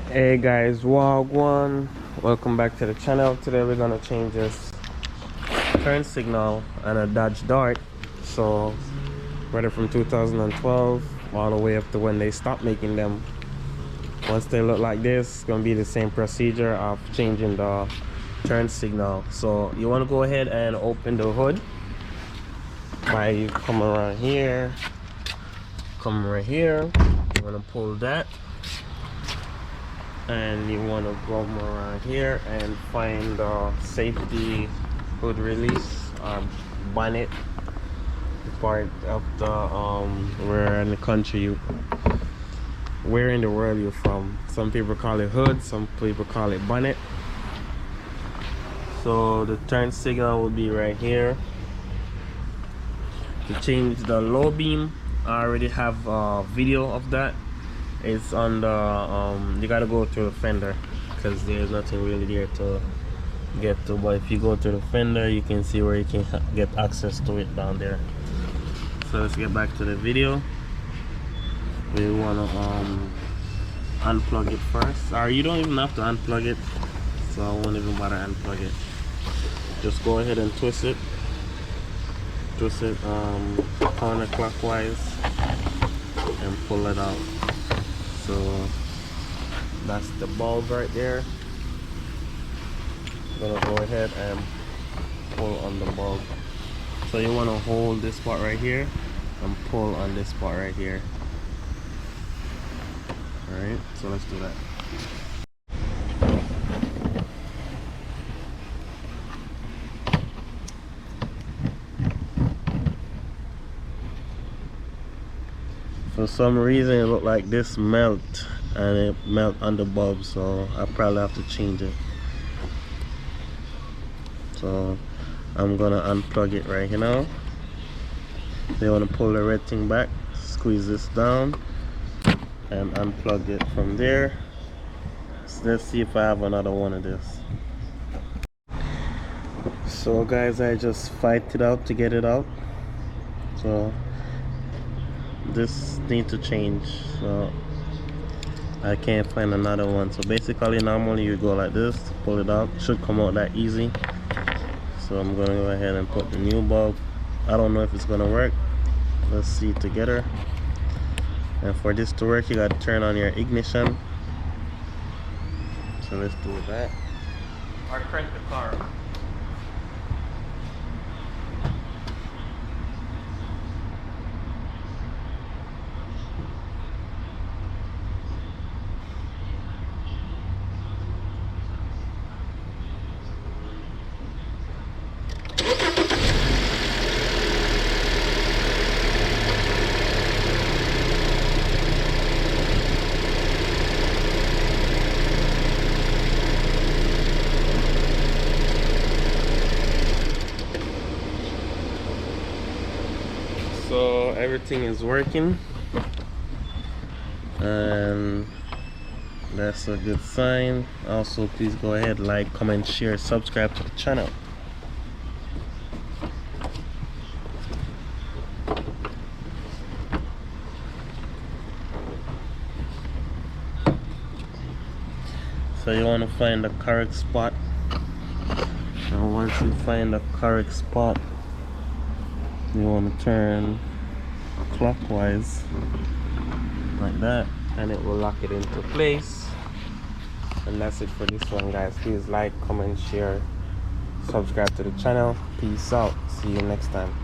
Hey guys, Wagwan, welcome back to the channel. Today we're gonna change this turn signal on a Dodge Dart. So whether from 2012 all the way up to when they stopped making them, once they look like this, it's gonna be the same procedure of changing the turn signal. So you want to go ahead and open the hood by you come around here, come right here. You want to pull that, and you want to go around here and find the safety hood release bonnet, the part of the where in the country you, where in the world you're from. Some people call it hood, some people call it bonnet. So the turn signal will be right here. To change the low beam, I already have a video of that. It's on the you gotta go through the fender because there's nothing really there to get to, but if you go to the fender you can see where you can get access to it down there. So let's get back to the video. We want to unplug it first, or you don't even have to unplug it, so I won't even bother unplug it. Just go ahead and twist it counterclockwise and pull it out. So that's the bulb right there. I'm gonna go ahead and pull on the bulb. So you want to hold this part right here and pull on this part right here. Alright, so let's do that. For some reason it looked like this melt, and it melt on the bulb, so I probably have to change it. So I'm gonna unplug it right here now. So you want to pull the red thing back, squeeze this down and unplug it from there. So let's see if I have another one of this. So guys, I just fight it out to get it out. So this needs to change, so I can't find another one. So basically normally you go like this, pull it out, should come out that easy. So I'm gonna go ahead and put the new bulb. I don't know if it's gonna work, let's see together. And for this to work you gotta turn on your ignition, so let's do that, or crank the car up. So everything is working, and that's a good sign. Also, please go ahead, like, comment, share, subscribe to the channel. So you want to find the correct spot, and once you find the correct spot you want to turn clockwise like that, and it will lock it into place. And that's it for this one, guys. Please like, comment, share, subscribe to the channel. Peace out, see you next time.